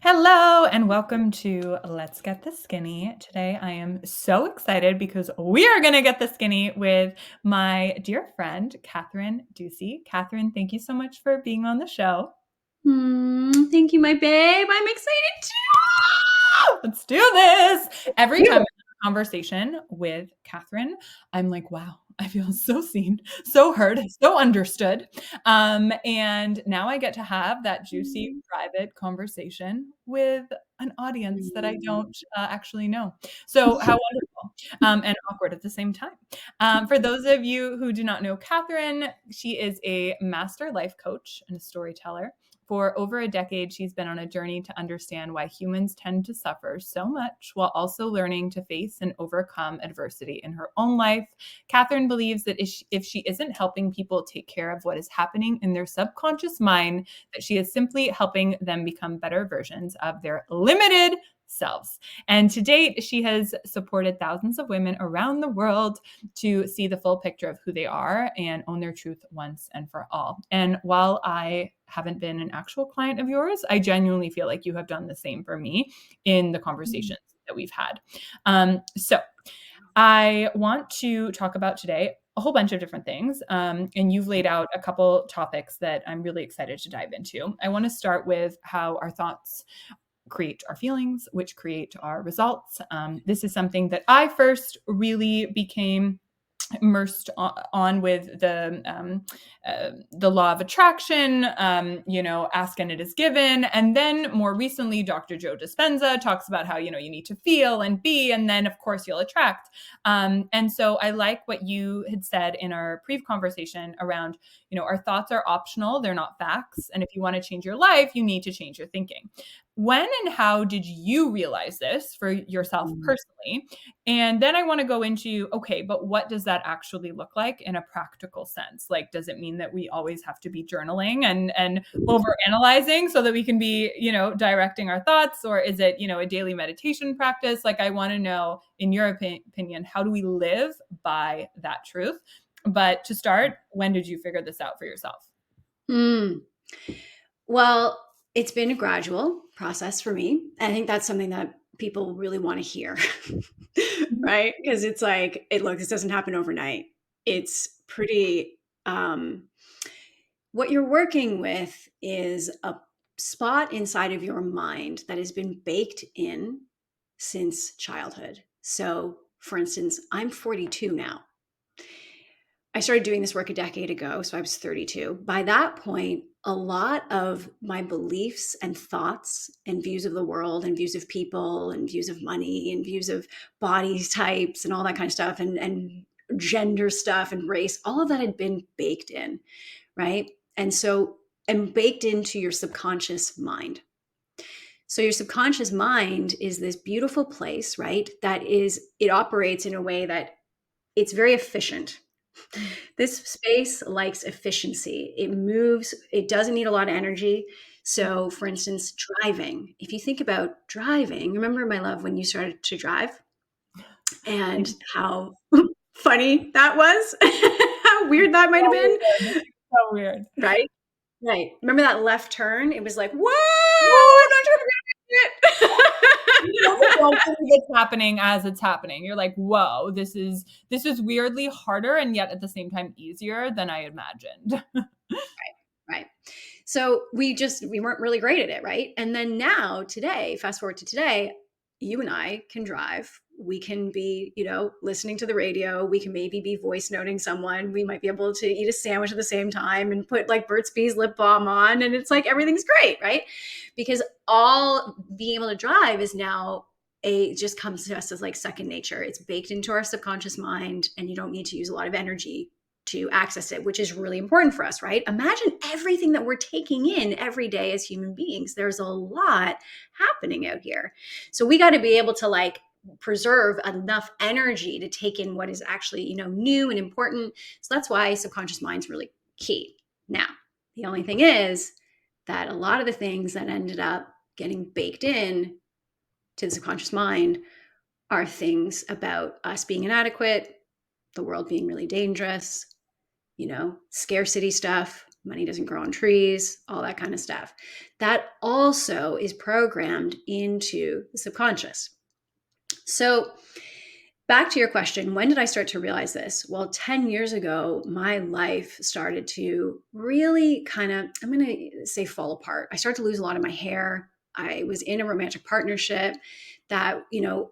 Hello and welcome to Let's Get the Skinny. Today I am so excited because we are going to get the skinny with my dear friend, Kathryn Ducey. Kathryn, thank you so much for being on the show. Thank you, my babe. I'm excited too. Let's do this. Every time I have a conversation with Kathryn, I'm like, wow, I feel so seen, so heard, so understood. And now I get to have that juicy private conversation with an audience that I don't actually know. So how wonderful and awkward at the same time. For those of you who do not know Kathryn, she is a master life coach and a storyteller. For over a decade, she's been on a journey to understand why humans tend to suffer so much while also learning to face and overcome adversity in her own life. Kathryn believes that if she isn't helping people take care of what is happening in their subconscious mind, that she is simply helping them become better versions of their limited selves. And to date, she has supported thousands of women around the world to see the full picture of who they are and own their truth once and for all. And while I haven't been an actual client of yours, I genuinely feel like you have done the same for me in the conversations that we've had. So I want to talk about today a whole bunch of different things. And you've laid out a couple topics that I'm really excited to dive into. I want to start with how our thoughts create our feelings, which create our results. This is something that I first really became immersed on with the law of attraction, ask and it is given. And then more recently, Dr. Joe Dispenza talks about how, you need to feel and be, and then of course you'll attract. And so I like what you had said in our conversation around, our thoughts are optional. They're not facts. And if you want to change your life, you need to change your thinking. When and how did you realize this for yourself personally? And then I want to go into, okay, but what does that actually look like in a practical sense? Like, does it mean that we always have to be journaling and over analyzing so that we can be, directing our thoughts? Or is it, a daily meditation practice? Like, I want to know, in your opinion, how do we live by that truth? But to start, when did you figure this out for yourself? Well, it's been a gradual process for me. I think that's something that people really want to hear, right? Because it's like, this doesn't happen overnight. It's pretty, what you're working with is a spot inside of your mind that has been baked in since childhood. So, for instance, I'm 42 now. I started doing this work a decade ago, so I was 32. By that point, a lot of my beliefs and thoughts and views of the world and views of people and views of money and views of body types and all that kind of stuff and gender stuff and race, all of that had been baked in, right? And baked into your subconscious mind. So your subconscious mind is this beautiful place, right? It operates in a way that it's very efficient. This space likes efficiency. It moves, it doesn't need a lot of energy. So, for instance, driving. If you think about driving, remember, my love, when you started to drive and how funny that was? How weird that might have been. So weird. Right? Right. Remember that left turn? It was like, whoa, I'm not sure if I'm gonna make You don't it. believe it's happening as it's happening. You're like, whoa, this is weirdly harder and yet at the same time easier than I imagined. Right. So we weren't really great at it, right? And then now, today, fast forward to today, you and I can drive. We can be, listening to the radio. We can maybe be voice noting someone. We might be able to eat a sandwich at the same time and put like Burt's Bees lip balm on. And it's like everything's great, right? Because all being able to drive is now just comes to us as like second nature. It's baked into our subconscious mind, and you don't need to use a lot of energy to access it, which is really important for us, right? Imagine everything that we're taking in every day as human beings. There's a lot happening out here. So we got to be able to like preserve enough energy to take in what is actually, new and important. So that's why subconscious mind's really key. Now, the only thing is that a lot of the things that ended up getting baked in to the subconscious mind are things about us being inadequate, the world being really dangerous, scarcity stuff, money doesn't grow on trees, all that kind of stuff. That also is programmed into the subconscious. So, back to your question, when did I start to realize this? Well, 10 years ago, my life started to really kind of, I'm going to say, fall apart. I started to lose a lot of my hair. I was in a romantic partnership that,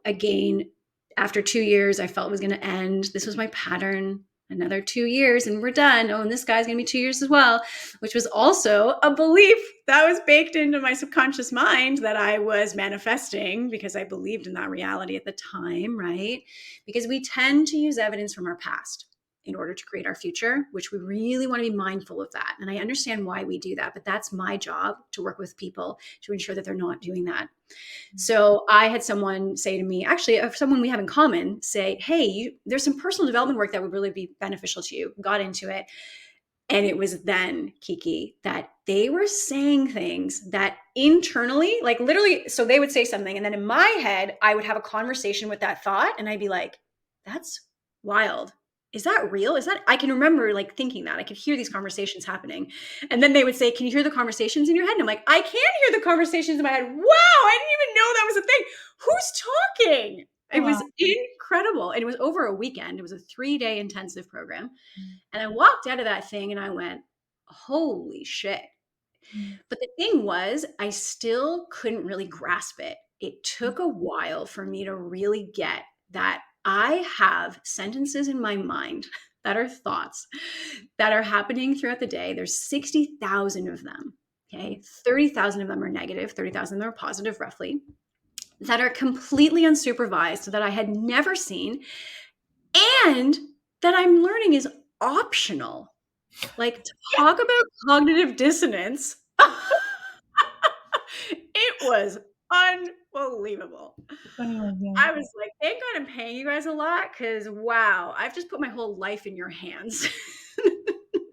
again, after 2 years, I felt it was going to end. This was my pattern. Another 2 years and we're done. Oh, and this guy's going to be 2 years as well, which was also a belief that was baked into my subconscious mind that I was manifesting because I believed in that reality at the time, right? Because we tend to use evidence from our past in order to create our future, which we really want to be mindful of that. And I understand why we do that, but that's my job to work with people to ensure that they're not doing that. So I had someone say to me, actually, someone we have in common, say, hey, there's some personal development work that would really be beneficial to you. Got into it. And it was then, Kiki, that they were saying things that internally, like literally, so they would say something. And then in my head, I would have a conversation with that thought. And I'd be like, that's wild. Is that real? I can remember like thinking that I could hear these conversations happening. And then they would say, can you hear the conversations in your head? And I'm like, I can hear the conversations in my head. Wow. I didn't even know that was a thing. Who's talking? It Wow. was incredible. And it was over a weekend. It was a 3-day intensive program. And I walked out of that thing and I went, holy shit. But the thing was, I still couldn't really grasp it. It took a while for me to really get that I have sentences in my mind that are thoughts that are happening throughout the day. There's 60,000 of them. Okay. 30,000 of them are negative, 30,000 of them are positive, roughly, that are completely unsupervised, that I had never seen, and that I'm learning is optional. Like, talk about cognitive dissonance. It was unbelievable. I was like, thank God I'm paying you guys a lot because, wow, I've just put my whole life in your hands.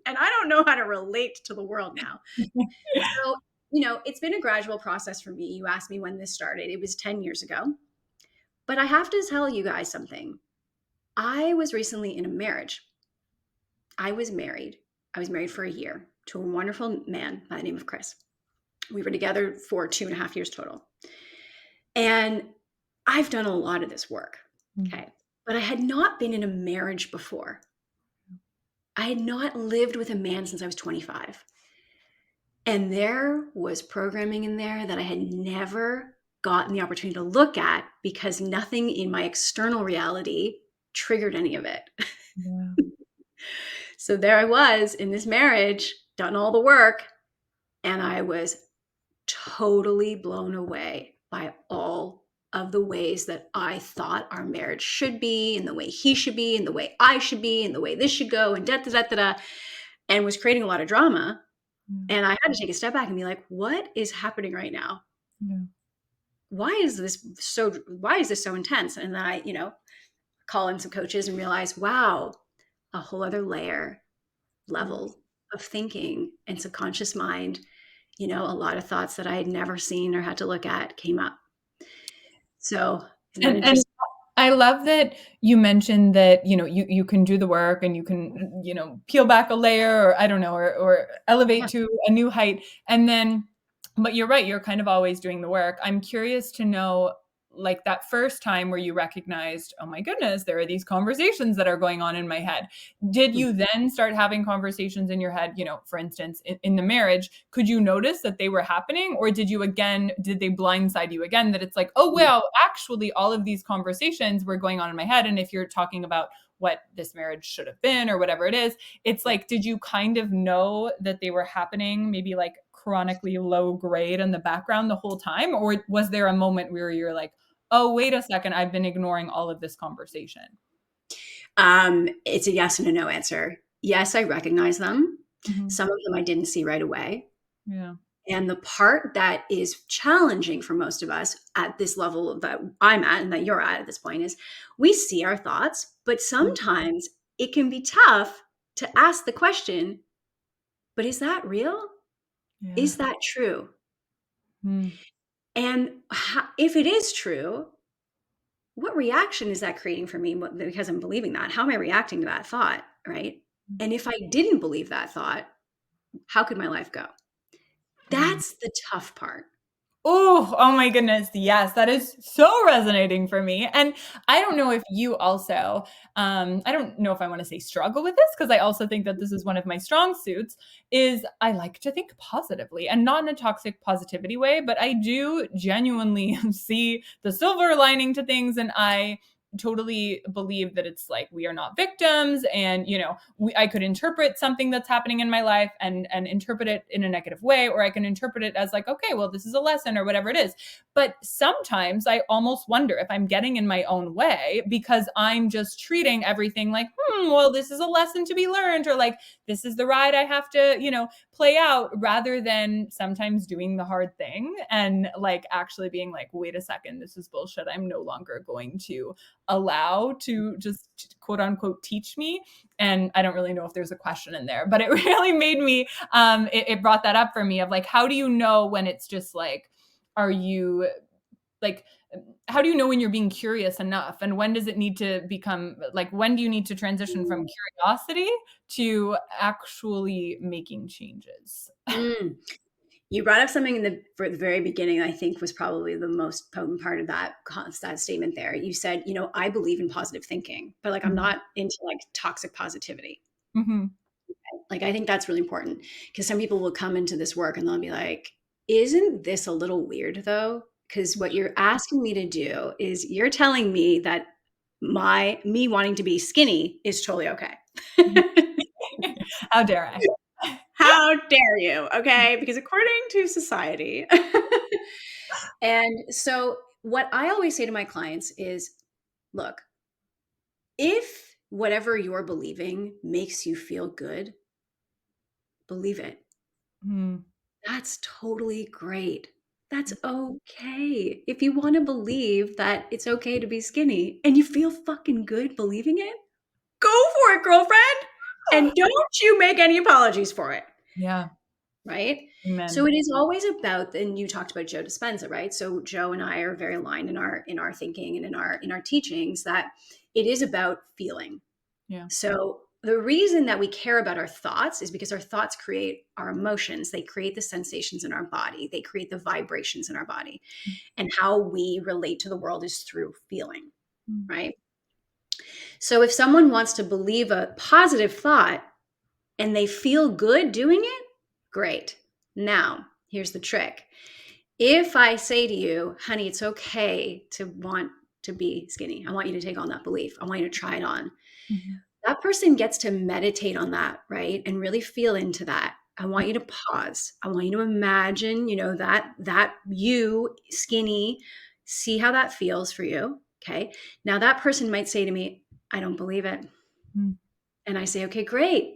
And I don't know how to relate to the world now. So, it's been a gradual process for me. You asked me when this started. It was 10 years ago. But I have to tell you guys something. I was recently in a marriage. I was married. I was married for a year to a wonderful man by the name of Chris. We were together for 2.5 years total. And I've done a lot of this work. Okay. But I had not been in a marriage before. I had not lived with a man since I was 25. And there was programming in there that I had never gotten the opportunity to look at because nothing in my external reality triggered any of it. Yeah. So there I was in this marriage, done all the work, and I was totally blown away by all of the ways that I thought our marriage should be, and the way he should be, and the way I should be, and the way this should go, and da da da da da, and was creating a lot of drama. And I had to take a step back and be like, what is happening right now? Yeah. Why is this so intense? And then I, call in some coaches and realize, wow, a whole other level of thinking and subconscious mind, a lot of thoughts that I had never seen or had to look at came up. So, isn't that And interesting? I love that you mentioned that, you can do the work and you can, peel back a layer or I don't know, or elevate to a new height. And then, but you're right, you're kind of always doing the work. I'm curious to know, like that first time where you recognized, oh my goodness, there are these conversations that are going on in my head. Did you then start having conversations in your head, for instance, in the marriage, could you notice that they were happening? Or did they blindside you again, that it's like, oh, wow, actually all of these conversations were going on in my head. And if you're talking about what this marriage should have been or whatever it is, it's like, did you kind of know that they were happening, maybe like chronically low grade in the background the whole time? Or was there a moment where you're like, oh, wait a second, I've been ignoring all of this conversation? It's a yes and a no answer. Yes, I recognize them. Mm-hmm. Some of them I didn't see right away. Yeah. And the part that is challenging for most of us at this level that I'm at and that you're at this point is we see our thoughts, but sometimes it can be tough to ask the question, but is that real? Yeah. Is that true? Mm. And if it is true, what reaction is that creating for me? Because I'm believing that. How am I reacting to that thought? Right. And if I didn't believe that thought, how could my life go? Mm. That's the tough part. Oh my goodness. Yes, that is so resonating for me. And I don't know if you also, I don't know if I want to say struggle with this because I also think that this is one of my strong suits, is I like to think positively and not in a toxic positivity way, but I do genuinely see the silver lining to things. And I totally believe that it's like we are not victims, and I could interpret something that's happening in my life and interpret it in a negative way, or I can interpret it as like, okay, well, this is a lesson or whatever it is. But sometimes I almost wonder if I'm getting in my own way because I'm just treating everything like, well, this is a lesson to be learned, or like this is the ride I have to, play out, rather than sometimes doing the hard thing and like actually being like, wait a second, this is bullshit. I'm no longer going to allow to just quote unquote teach me. And I don't really know if there's a question in there, but it really made me, it brought that up for me of like, how do you know when it's just like, are you like, how do you know when you're being curious enough, and when does it need to become like, when do you need to transition from curiosity to actually making changes? Mm. You brought up something for the very beginning, I think was probably the most potent part of that statement there. You said, I believe in positive thinking, but like I'm Mhm. not into like toxic positivity. Mhm. Like I think that's really important because some people will come into this work and they'll be like, isn't this a little weird though? Because what you're asking me to do is you're telling me that me wanting to be skinny is totally okay. How dare I? How dare you? Okay. Because according to society. And so, what I always say to my clients is look, if whatever you're believing makes you feel good, believe it. Mm. That's totally great. That's okay. If you want to believe that it's okay to be skinny and you feel fucking good believing it, go for it, girlfriend. And don't you make any apologies for it. Yeah. Right? So Amen. it is always about, and you talked about Joe Dispenza, right? So Joe and I are very aligned in our thinking and in our teachings that it is about feeling. Yeah. So the reason that we care about our thoughts is because our thoughts create our emotions. They create the sensations in our body. They create the vibrations in our body. And how we relate to the world is through feeling, Mm. right? So if someone wants to believe a positive thought and they feel good doing it, great. Now, here's the trick. If I say to you, honey, it's okay to want to be skinny, I want you to take on that belief, I want you to try it on. Mhm. That person gets to meditate on that, right? And really feel into that. I want you to pause. I want you to imagine, that you skinny, see how that feels for you. Okay. Now that person might say to me, I don't believe it. Mm. And I say, okay, great.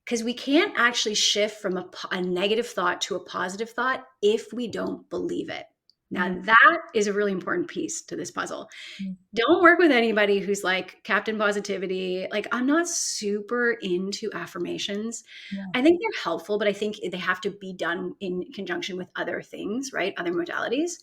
Because we can't actually shift from a negative thought to a positive thought if we don't believe it. Now, Yeah. that is a really important piece to this puzzle. Mm. Don't work with anybody who's like Captain Positivity. Like, I'm not super into affirmations. Yeah. I think they're helpful, but I think they have to be done in conjunction with other things, right? Other modalities.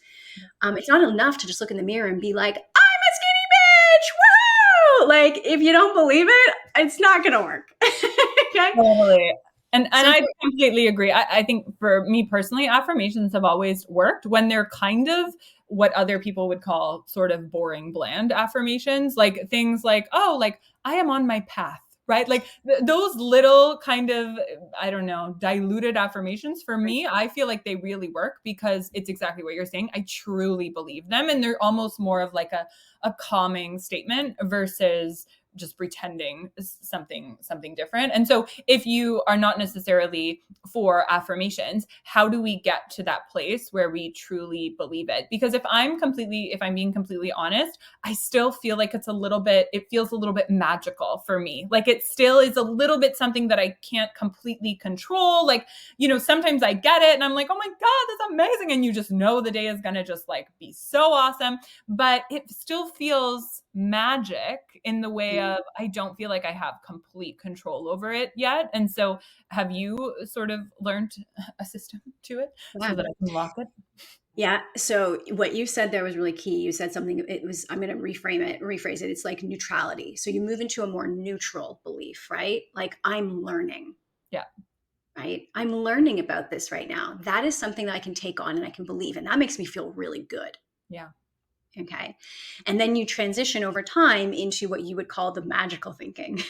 Yeah. It's not enough to just look in the mirror and be like, I'm a skinny bitch. Woo! Like, if you don't believe it, it's not going to work. Okay. Totally. And So I completely agree. I think for me personally, affirmations have always worked when they're kind of what other people would call sort of boring, bland affirmations, like things like, oh, like I am on my path, right? Like those little kind of, I don't know, diluted affirmations for me, I feel like they really work because it's exactly what you're saying. I truly believe them. And they're almost more of like a calming statement versus just pretending something different. And so if you are not necessarily for affirmations, how do we get to that place where we truly believe it? Because if I'm being completely honest, I still feel like it feels a little bit magical for me. Like it still is a little bit something that I can't completely control. Like, sometimes I get it and I'm like, oh my God, that's amazing. And you just know the day is going to just like be so awesome. But it still feels magic in the way of I don't feel like I have complete control over it yet. And so have you sort of learned a system to it so yeah. that I can lock it? Yeah. So what you said there was really key. You said something, I'm going to rephrase it. It's like neutrality. So you move into a more neutral belief, right? Like I'm learning. Yeah. right? I'm learning about this right now. That is something that I can take on and I can believe. And that makes me feel really good. Yeah. Okay. And then you transition over time into what you would call the magical thinking. Mhm.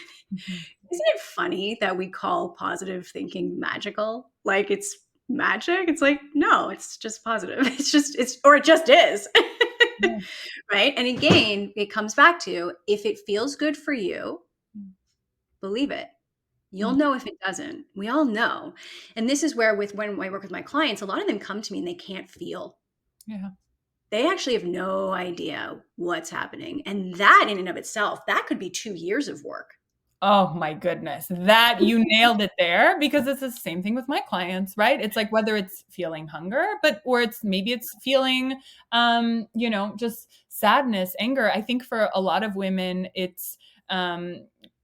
Isn't it funny that we call positive thinking magical? Like it's magic? It's like, no, it's just positive. Or it just is. Yeah. Right. And again, it comes back to if it feels good for you, Mm. believe it. You'll Mm. know if it doesn't. We all know. And this is where when I work with my clients, a lot of them come to me and they can't feel. Yeah. They actually have no idea what's happening. And that in and of itself, that could be 2 years of work. Oh my goodness. That you nailed it there because it's the same thing with my clients, right? It's like whether it's feeling hunger, or maybe it's feeling just sadness, anger. I think for a lot of women it's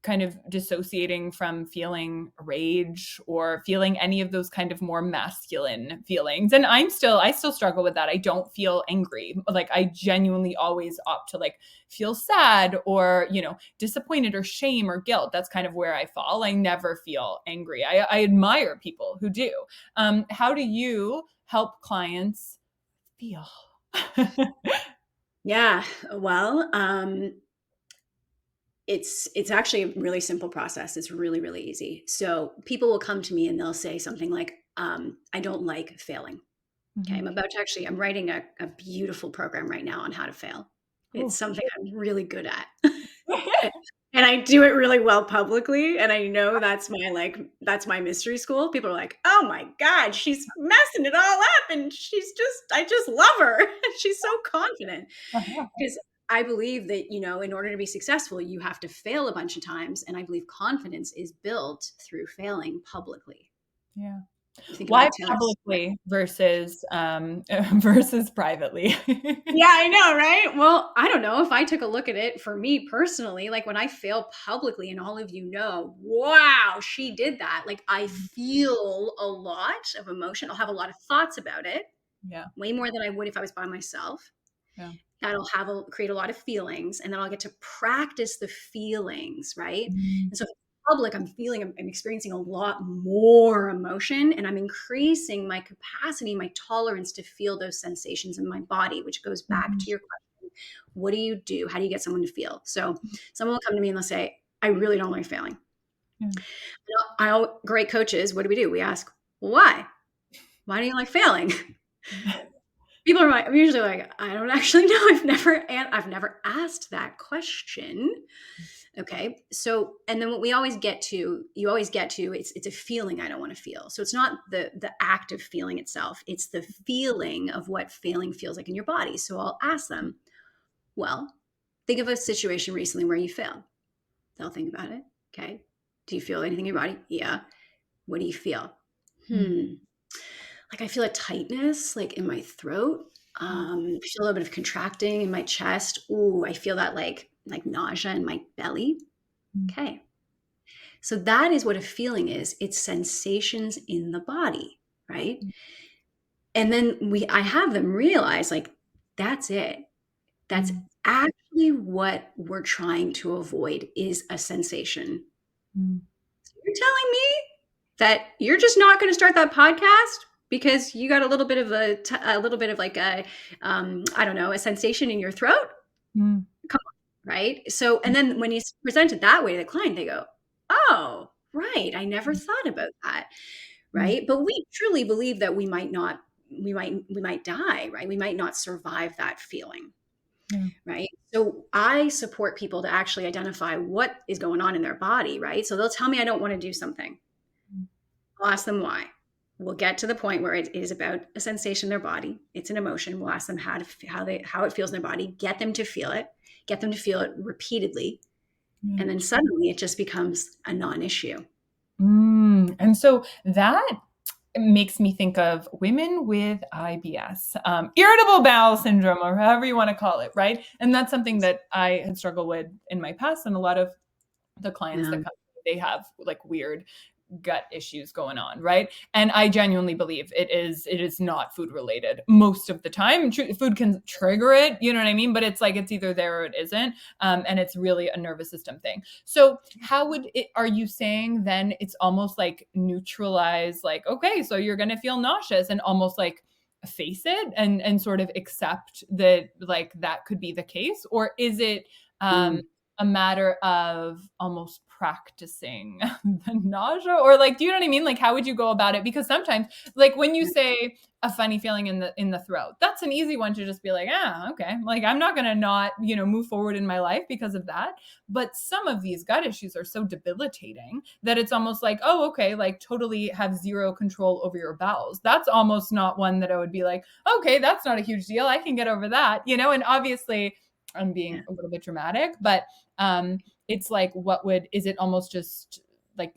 kind of dissociating from feeling rage or feeling any of those kind of more masculine feelings. And I still struggle with that. I don't feel angry. Like I genuinely always opt to like feel sad or, disappointed or shame or guilt. That's kind of where I fall. I never feel angry. I admire people who do. How do you help clients feel? Yeah. Well, it's actually a really simple process. It's really, really easy. So people will come to me and they'll say something like, I don't like failing. Okay. Mhm. I'm writing a beautiful program right now on how to fail. It's Ooh. something I'm really good at. And I do it really well publicly. And I know that's my mystery school. People are like, oh my God, she's messing it all up. And I just love her. She's so confident. Uh-huh. Because I believe that, in order to be successful, you have to fail a bunch of times. And I believe confidence is built through failing publicly. Yeah. You think about Why a tennis. publicly versus versus privately? Yeah, I know, right? Well, I don't know if I took a look at it for me personally, like when I fail publicly and all of you know, wow, she did that. Like I feel a lot of emotion. I'll have a lot of thoughts about it, Yeah. way more than I would if I was by myself. Yeah. Create a lot of feelings, and then I'll get to practice the feelings, right? Mm. And so in public, I'm experiencing a lot more emotion, and I'm increasing my capacity, my tolerance to feel those sensations in my body, which goes back Mhm. to your question. What do you do? How do you get someone to feel? So someone will come to me and they'll say, I really don't like failing. Yeah. Great coaches, what do? We ask, well, why? Why do you like failing? People are like, I'm usually like, I don't actually know. I've never asked that question. Okay. So, and then what you always get to, it's a feeling I don't want to feel. So it's not the act of feeling itself. It's the feeling of what failing feels like in your body. So I'll ask them, well, think of a situation recently where you failed. They'll think about it. Okay. Do you feel anything in your body? Yeah. What do you feel? Mm. Hmm. Like I feel a tightness like in my throat. Mm. I feel a little bit of contracting in my chest. Ooh, I feel that like nausea in my belly. Mm. Okay. So that is what a feeling is. It's sensations in the body, right? And then I have them realize like that's it. That's Mm. actually what we're trying to avoid is a sensation. Mm. So you're telling me that you're just not going to start that podcast because you got a little bit of a little bit of like I don't know, a sensation in your throat. Mm. Come on, right? So, and then when you present it that way to the client, they go, "Oh, right, I never thought about that." Mm. Right? But we truly believe that we might die, right? We might not survive that feeling, Yeah. right? So I support people to actually identify what is going on in their body, right? So they'll tell me I don't want to do something. Mm. I'll ask them why. We'll get to the point where it is about a sensation in their body. It's an emotion. We'll ask them how it feels in their body. Get them to feel it. Get them to feel it repeatedly, Yeah. and then suddenly it just becomes a non-issue. And so that makes me think of women with IBS, irritable bowel syndrome, or however you want to call it, right? And that's something that I had struggled with in my past, and a lot of the clients Yeah. that come, they have like weird gut issues going on, right? And I genuinely believe it is not food related most of the time. Food can trigger it, you know what I mean? But it's like it's either there or it isn't, and it's really a nervous system thing. So how would it? Are you saying then it's almost like neutralize, like okay, so you're gonna feel nauseous, and almost like face it and sort of accept that like that could be the case, or is it Mm. a matter of almost practicing the nausea, or like, do you know what I mean? Like, how would you go about it? Because sometimes, like when you say a funny feeling in the throat, that's an easy one to just be like, ah, okay, like I'm not gonna not, you know, move forward in my life because of that. But some of these gut issues are so debilitating that it's almost like, oh, okay, like totally have zero control over your bowels. That's almost not one that I would be like, okay, that's not a huge deal, I can get over that, you know. And obviously I'm Yeah. being a little bit dramatic, but it's like, what would, is it almost just like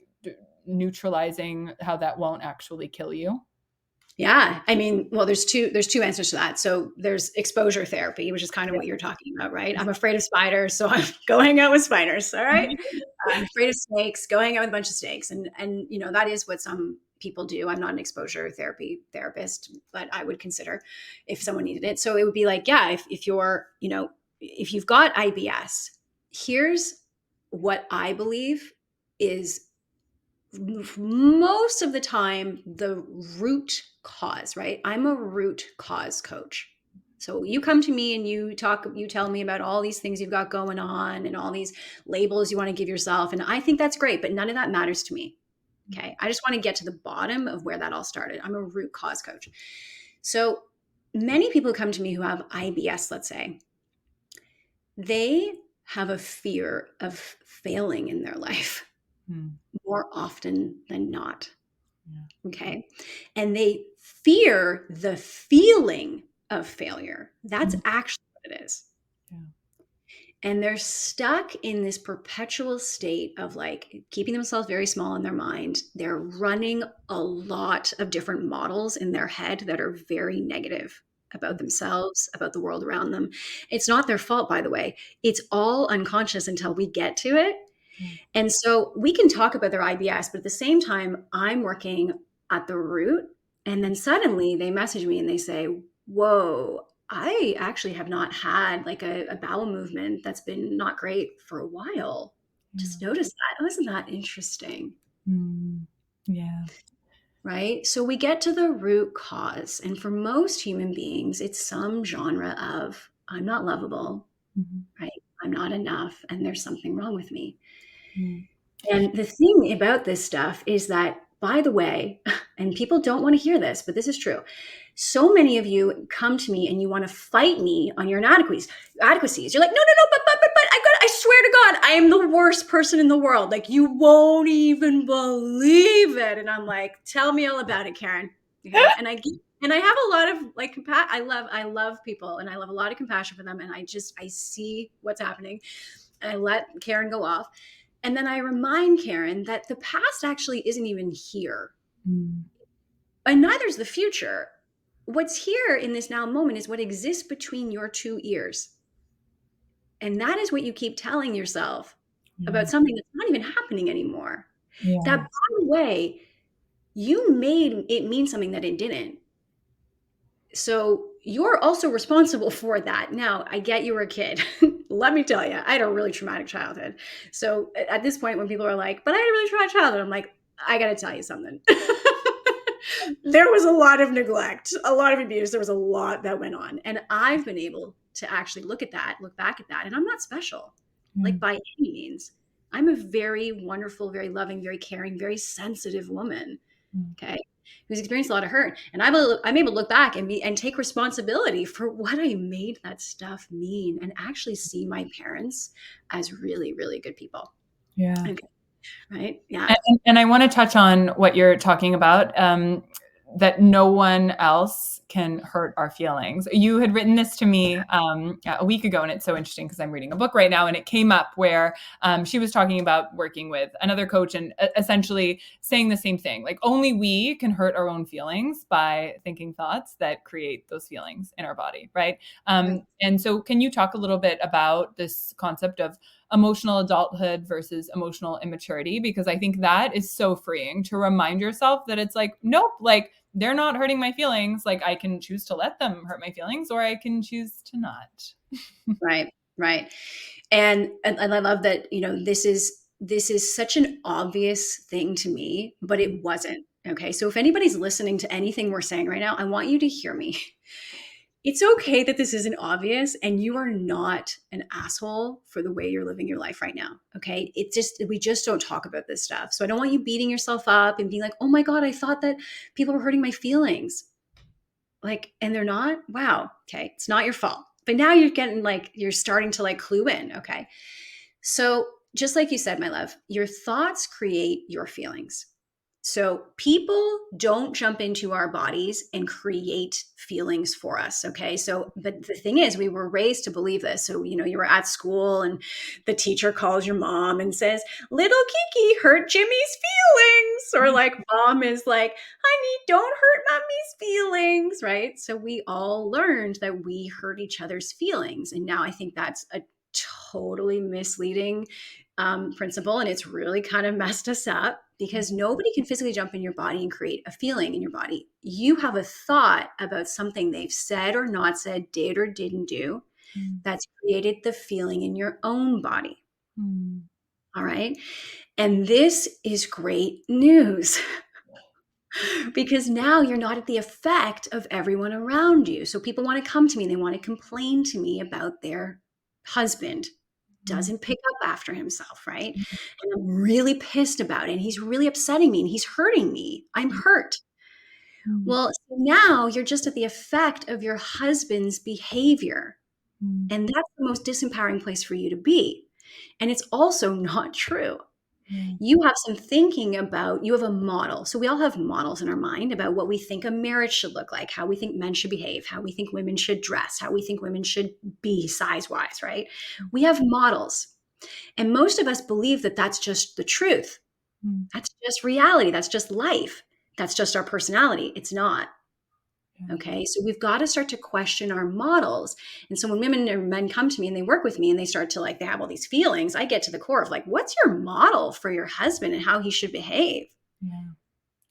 neutralizing how that won't actually kill you? Yeah. I mean, well, there's two answers to that. So there's exposure therapy, which is kind of Yeah. what you're talking about, right? I'm afraid of spiders, so I'm going out with spiders. All right. I'm afraid of snakes, going out with a bunch of snakes. And you know, that is what some people do. I'm not an exposure therapy therapist, but I would consider if someone needed it. So it would be like, yeah, if you're, you know, if you've got IBS, here's what I believe is most of the time the root cause, right? I'm a root cause coach. So you come to me and you tell me about all these things you've got going on and all these labels you want to give yourself. And I think that's great, but none of that matters to me. Okay. I just want to get to the bottom of where that all started. I'm a root cause coach. So many people come to me who have IBS, let's say, they have a fear of failing in their life Mm, more often than not. yeah. Okay. And they fear the feeling of failure. That's Mm, actually what it is. yeah. And they're stuck in this perpetual state of like keeping themselves very small in their mind. They're running a lot of different models in their head that are very negative about themselves, about the world around them. It's not their fault, by the way. It's all unconscious until we get to it. Yeah. And so we can talk about their IBS, but at the same time, I'm working at the root. And then suddenly they message me and they say, whoa, I actually have not had like a bowel movement that's been not great for a while. Yeah. Just notice that. Oh, isn't that interesting? Mm, yeah. Right. So we get to the root cause. And for most human beings, it's some genre of I'm not lovable, Mhm. right? I'm not enough, and there's something wrong with me. Mm, And the thing about this stuff is that, by the way, and people don't want to hear this, but this is true. So many of you come to me and you want to fight me on your inadequacies. You're like, no, no, no, but I swear to God, I am the worst person in the world. Like, you won't even believe it. And I'm like, tell me all about it, Karen. Okay. And I have a lot of like I love people and I love a lot of compassion for them. And I see what's happening and I let Karen go off. And then I remind Karen that the past actually isn't even here, mm, and neither is the future. What's here in this now moment is what exists between your two ears. And that is what you keep telling yourself yeah. about something that's not even happening anymore. That, Yeah. by the way, you made it mean something that it didn't. So you're also responsible for that. Now, I get you were a kid. Let me tell you, I had a really traumatic childhood. So at this point, when people are like, but I had a really traumatic childhood, I'm like, I got to tell you something. There was a lot of neglect, a lot of abuse. There was a lot that went on. And I've been able to actually look back at that. And I'm not special, Yeah. like by any means. I'm a very wonderful, very loving, very caring, very sensitive woman. Mm, Okay. Who's experienced a lot of hurt. And I'm able to look back and take responsibility for what I made that stuff mean and actually see my parents as really, really good people. yeah. Okay. Right. Yeah. And I want to touch on what you're talking about, that no one else can hurt our feelings. You had written this to me a week ago, and it's so interesting because I'm reading a book right now, and it came up where she was talking about working with another coach and essentially saying the same thing. Like, only we can hurt our own feelings by thinking thoughts that create those feelings in our body, right? Right. And so can you talk a little bit about this concept of emotional adulthood versus emotional immaturity, because I think that is so freeing to remind yourself that it's like, nope, like they're not hurting my feelings. Like I can choose to let them hurt my feelings, or I can choose to not. Right. Right. And I love that, this is such an obvious thing to me, but it wasn't. Okay. So if anybody's listening to anything we're saying right now, I want you to hear me. It's okay that this isn't obvious, and you are not an asshole for the way you're living your life right now. Okay. We just don't talk about this stuff. So I don't want you beating yourself up and being like, oh my God, I thought that people were hurting my feelings. Like, and they're not. Wow. Okay. It's not your fault. But now you're getting like, you're starting to like clue in. Okay. So, just like you said, my love, your thoughts create your feelings. So, people don't jump into our bodies and create feelings for us. Okay. So, but the thing is, we were raised to believe this. So, you were at school and the teacher calls your mom and says, little Kiki hurt Jimmy's feelings. Or like, mom is like, honey, don't hurt mommy's feelings. Right. So, we all learned that we hurt each other's feelings. And now I think that's a totally misleading principle, and it's really kind of messed us up because nobody can physically jump in your body and create a feeling in your body. You have a thought about something they've said or not said, did or didn't do, that's created the feeling in your own body. All right. And this is great news because now you're not at the effect of everyone around you. So people want to come to me and they want to complain to me about their husband doesn't pick up after himself, right? And I'm really pissed about it. And he's really upsetting me and he's hurting me. I'm hurt. Well, so now you're just at the effect of your husband's behavior. And that's the most disempowering place for you to be. And it's also not true. You have some thinking about, you have a model. So we all have models in our mind about what we think a marriage should look like, how we think men should behave, how we think women should dress, how we think women should be size-wise, right? We have models. And most of us believe that that's just the truth. That's just reality. That's just life. That's just our personality. It's not. Okay. So we've got to start to question our models. And so when women or men come to me and they work with me and they start to like, they have all these feelings, I get to the core of like, what's your model for your husband and how he should behave?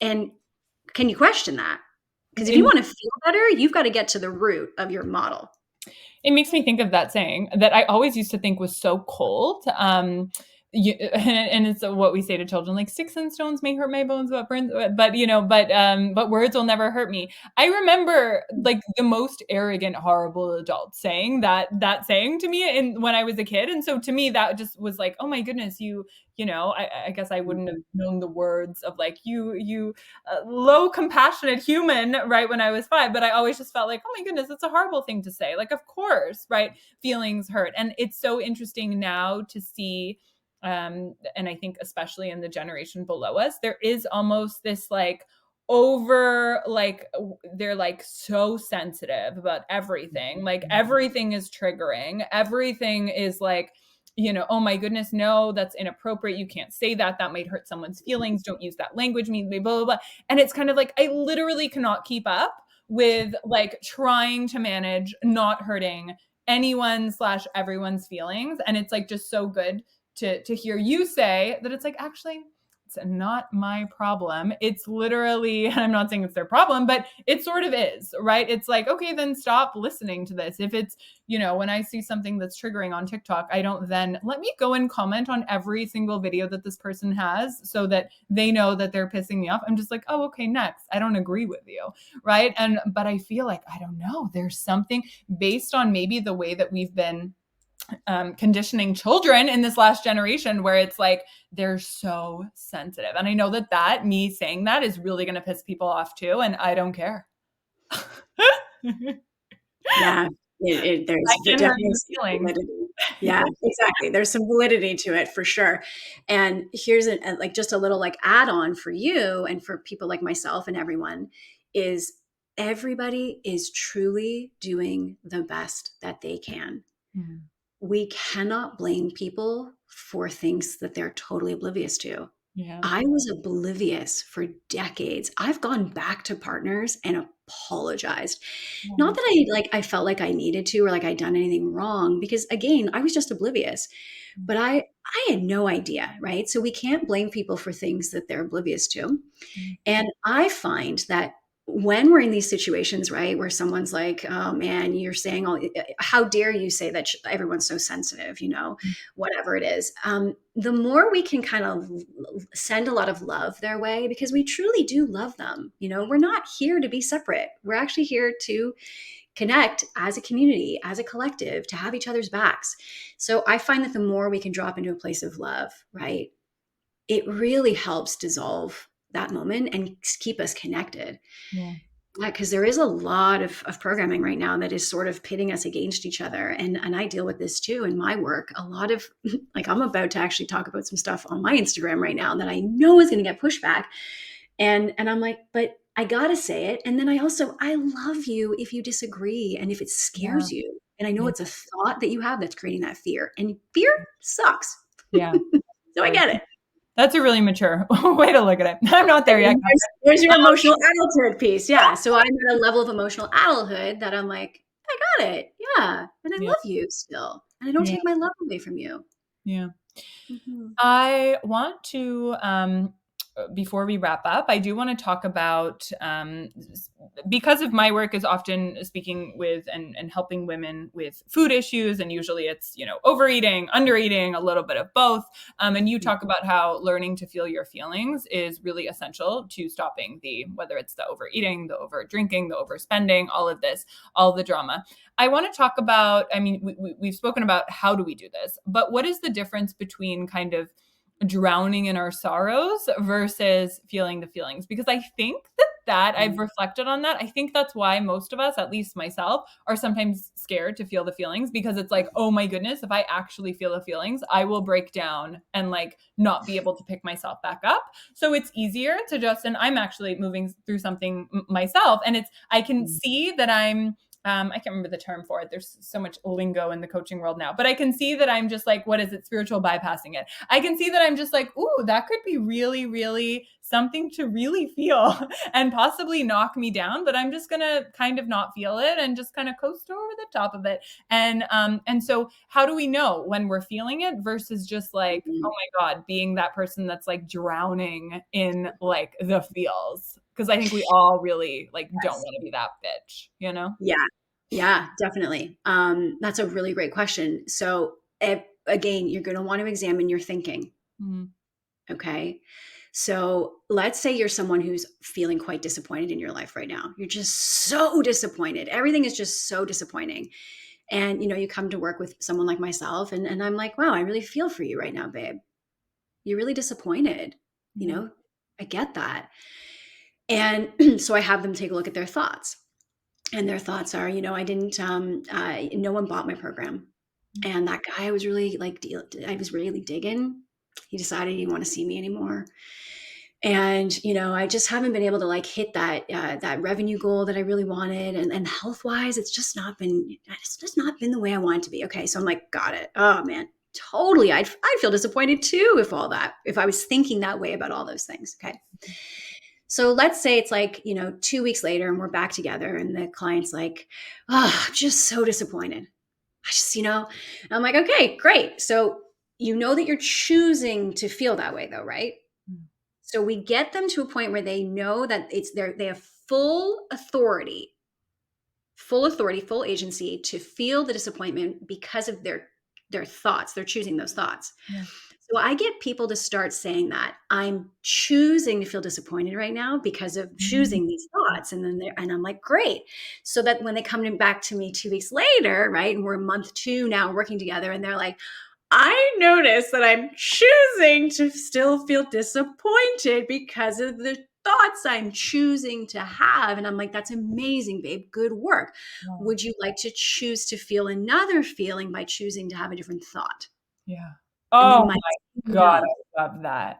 And can you question that? Because if you want to feel better, you've got to get to the root of your model. It makes me think of that saying that I always used to think was so cold. And it's what we say to children, like sticks and stones may hurt my bones, but words will never hurt me. I remember like the most arrogant, horrible adult saying that saying to me when I was a kid. And so to me, that just was like, oh my goodness, I guess I wouldn't have known the words of like you low compassionate human, right, when I was 5, but I always just felt like, oh my goodness, it's a horrible thing to say. Like, of course, right, feelings hurt. And it's so interesting now to see, and I think especially in the generation below us, there is almost this like they're like so sensitive about everything. Like everything is triggering. Everything is like, oh my goodness, no, that's inappropriate. You can't say that. That might hurt someone's feelings. Don't use that language. Blah, blah, blah. And it's kind of like, I literally cannot keep up with like trying to manage not hurting anyone/everyone's feelings. And it's like just so good to hear you say that it's like, actually, it's not my problem. It's literally, I'm not saying it's their problem, but it sort of is, right? It's like, okay, then stop listening to this. If it's, when I see something that's triggering on TikTok, I don't then let me go and comment on every single video that this person has so that they know that they're pissing me off. I'm just like, oh, okay, next. I don't agree with you, right? But I feel like, I don't know, there's something based on maybe the way that we've been conditioning children in this last generation where it's like they're so sensitive. And I know that me saying that is really going to piss people off too, and I don't care. Yeah, there's definitely some validity. Yeah, exactly. There's some validity to it for sure. And here's like just a little like add-on for you and for people like myself and everyone is everybody is truly doing the best that they can. We cannot blame people for things that they're totally oblivious to. I was oblivious for decades. I've gone back to partners and apologized. Not Yeah. that I felt like I needed to, or like I'd done anything wrong, because again, I was just oblivious. But I had no idea, right? So we can't blame people for things that they're oblivious to. Mm, And I find that when we're in these situations, right, where someone's like, "Oh man, you're saying all, how dare you say that everyone's so sensitive," mm, whatever it is. The more we can kind of send a lot of love their way, because we truly do love them. We're not here to be separate. We're actually here to connect as a community, as a collective, to have each other's backs. So I find that the more we can drop into a place of love, right, it really helps dissolve that moment and keep us connected. yeah. Yeah, because there is a lot of programming right now that is sort of pitting us against each other. And I deal with this too in my work. A lot of, like, I'm about to actually talk about some stuff on my Instagram right now that I know is going to get pushback. And I'm like, but I gotta say it. And then I love you if you disagree and if it Yeah. scares you. And I know Yeah. it's a thought that you have that's creating that fear. And fear sucks. Yeah. So I Very get it. That's a really mature way to look at it. I'm not there yet. And there's your emotional adulthood piece. Yeah. So I'm at a level of emotional adulthood that I'm like, I got it. Yeah. And I Yeah. love you still. And I don't Yeah. take my love away from you. Yeah. Mhm. I want to, before we wrap up, I do want to talk about, because of my work is often speaking with and helping women with food issues, and usually it's, overeating, undereating, a little bit of both. And you talk about how learning to feel your feelings is really essential to stopping whether it's the overeating, the over drinking, the overspending, all of this, all the drama. I want to talk about, I mean, we've spoken about how do we do this, but what is the difference between kind of drowning in our sorrows versus feeling the feelings? Because I think that I've reflected on that. I think that's why most of us, at least myself, are sometimes scared to feel the feelings, because it's like, oh my goodness, if I actually feel the feelings, I will break down and like not be able to pick myself back up. So it's easier to just, and I'm actually moving through something myself, and I can see that I can't remember the term for it. There's so much lingo in the coaching world now, but I can see that I'm just like, what is it? Spiritual bypassing it. I can see that I'm just like, ooh, that could be really, really something to really feel and possibly knock me down, but I'm just going to kind of not feel it and just kind of coast over the top of it. And so how do we know when we're feeling it versus just like, oh my God, being that person that's like drowning in like the feels? Because I think we all really like don't Yes. want to be that bitch. Yeah. Yeah, definitely. That's a really great question. So, again, you're going to want to examine your thinking. Mm, Okay. So, let's say you're someone who's feeling quite disappointed in your life right now. You're just so disappointed. Everything is just so disappointing. And, you come to work with someone like myself, and I'm like, wow, I really feel for you right now, babe. You're really disappointed. You yeah. know, I get that. And so I have them take a look at their thoughts. And their thoughts are, I didn't, no one bought my program. Mm, And that guy was really like, I was really digging. He decided he didn't want to see me anymore. And, I just haven't been able to like hit that revenue goal that I really wanted. And health wise, it's just not been the way I want it to be. Okay. So I'm like, got it. Oh man, totally. I'd feel disappointed too if I was thinking that way about all those things. Okay. So let's say it's like, 2 weeks later and we're back together and the client's like, oh, I'm just so disappointed. I just, I'm like, okay, great. So you know that you're choosing to feel that way though, right? mm, So we get them to a point where they know that they have full authority, full agency to feel the disappointment because of their thoughts. They're choosing those thoughts. yeah. So I get people to start saying that I'm choosing to feel disappointed right now because of Mm, choosing these thoughts. And I'm like, great. So that when they come back to me 2 weeks later, right, and we're month 2 now working together, and they're like, I notice that I'm choosing to still feel disappointed because of the thoughts I'm choosing to have. And I'm like, that's amazing, babe. Good work. wow. Would you like to choose to feel another feeling by choosing to have a different thought? Yeah. And they Oh might my say God, no. I love that.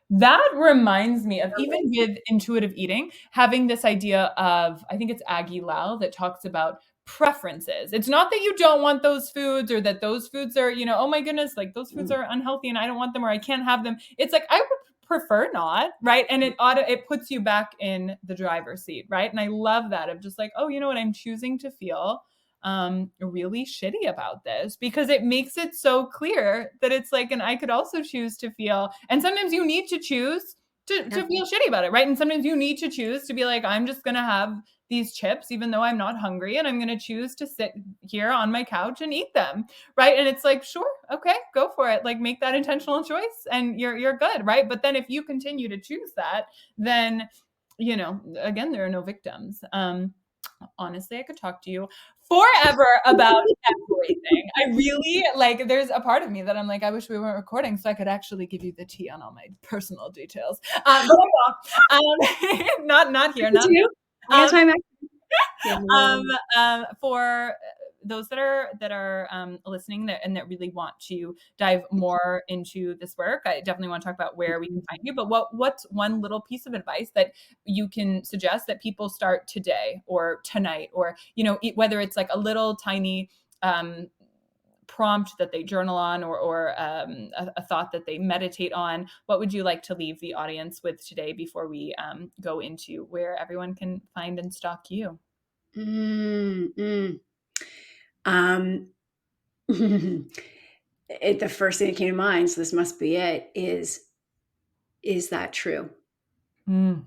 That reminds me of, even with intuitive eating, having this idea of, I think it's Aggie Lau that talks about preferences. It's not that you don't want those foods or that those foods are, oh my goodness, like those foods Mm, are unhealthy and I don't want them or I can't have them. It's like I would prefer not, right? And it puts you back in the driver's seat, right? And I love that of just like, oh, you know what? I'm choosing to feel really shitty about this, because it makes it so clear that it's like, and I could also choose to feel, and sometimes you need to choose to feel shitty about it, right? And sometimes you need to choose to be like, I'm just gonna have these chips even though I'm not hungry, and I'm gonna choose to sit here on my couch and eat them, right? And it's like, sure, okay, go for it. Like, make that intentional choice and you're good, right? But then if you continue to choose that, then, you know, again, there are no victims. Honestly, I could talk to you forever about everything. I really like, there's a part of me that I'm like, I wish we weren't recording so I could actually give you the tea on all my personal details. But I won't. Not here, not You? We got um, time. Yeah. for those that are listening and that really want to dive more into this work, I definitely want to talk about where we can find you. But what's one little piece of advice that you can suggest that people start today or tonight, or, you know, whether it's like a little tiny prompt that they journal on, or a thought that they meditate on? What would you like to leave the audience with today before we go into where everyone can find and stalk you? Um, the first thing that came to mind, so this must be it, is that true? Mm,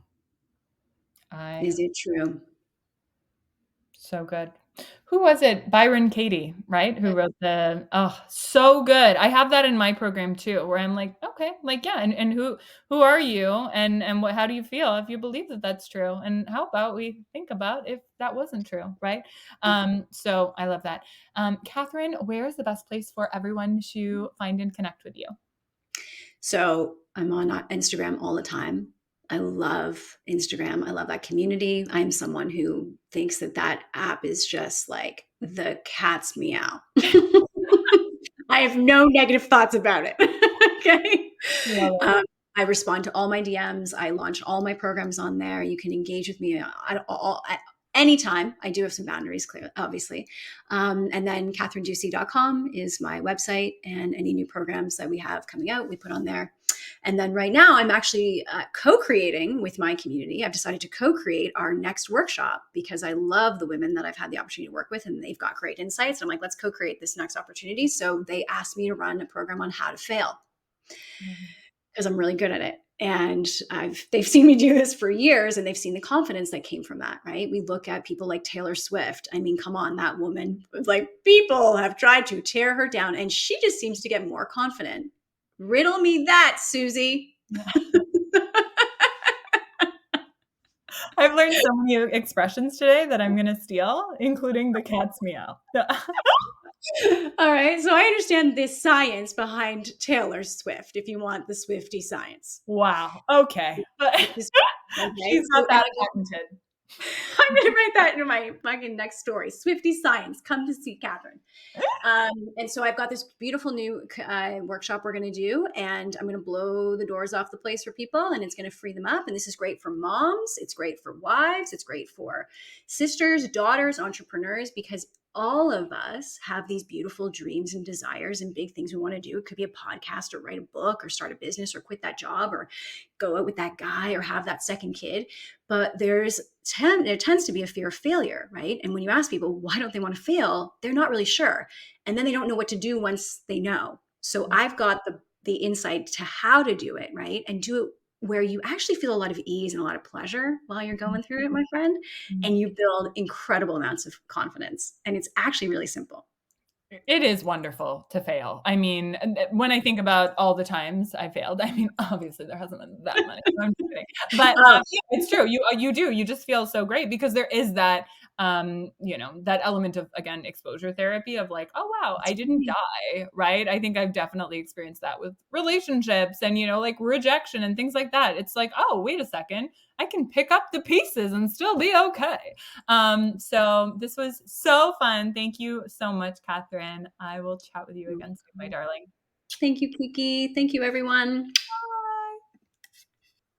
I Is it true? So good. Who was it? Byron Katie, right? Who wrote oh, so good. I have that in my program too, where I'm like, okay, like, yeah, and who are you, and what, how do you feel if you believe that that's true, and how about we think about if that wasn't true, right? So I love that. Katherine, where is the best place for everyone to find and connect with you? So I'm on Instagram all the time. I love Instagram. I love that community. I'm someone who thinks that that app is just like the cat's meow. I have no negative thoughts about it. Okay. Love it. Um, I respond to all my DMs. I launch all my programs on there. You can engage with me at any time. I do have some boundaries, clear, obviously. And then KathrynDucey.com is my website, and any new programs that we have coming out, we put on there. And then right now, I'm actually co-creating with my community. I've decided to co-create our next workshop because I love the women that I've had the opportunity to work with, and they've got great insights. And I'm like, let's co-create this next opportunity. So they asked me to run a program on how to fail because I'm really good at it. And they've seen me do this for years, and they've seen the confidence that came from that, right? We look at people like Taylor Swift. I mean, come on, that woman, like, people have tried to tear her down, and she just seems to get more confident. Riddle me that, Susie. I've learned so many expressions today that I'm going to steal, including the cat's meow. All right. So I understand the science behind Taylor Swift, if you want the Swifty science. Wow. Okay. Okay. She's not that patented. I'm going to write that into my fucking next story. Swifty science. Come to see Kathryn. And so I've got this beautiful new workshop we're going to do, and I'm going to blow the doors off the place for people, and it's going to free them up. And this is great for moms. It's great for wives. It's great for sisters, daughters, entrepreneurs, because all of us have these beautiful dreams and desires and big things we want to do. It could be a podcast, or write a book, or start a business, or quit that job, or go out with that guy, or have that second kid. But there tends to be a fear of failure, right? And when you ask people, why don't they want to fail? They're not really sure. And then they don't know what to do once they know. So I've got the insight to how to do it, right? And do it where you actually feel a lot of ease and a lot of pleasure while you're going through it, my friend. And you build incredible amounts of confidence. And it's actually really simple. It is wonderful to fail. I mean, when I think about all the times I failed, I mean, obviously there hasn't been that many. So I'm just kidding. But yeah, it's true. You do. You just feel so great because there is that you know, that element of, again, exposure therapy of like, oh wow, I didn't die, right? I think I've definitely experienced that with relationships and, you know, like rejection and things like that. It's like, oh, wait a second, I can pick up the pieces and still be okay. So this was so fun. Thank you so much, Katherine. I will chat with you again soon, my darling. Thank you, Kiki. Thank you, everyone.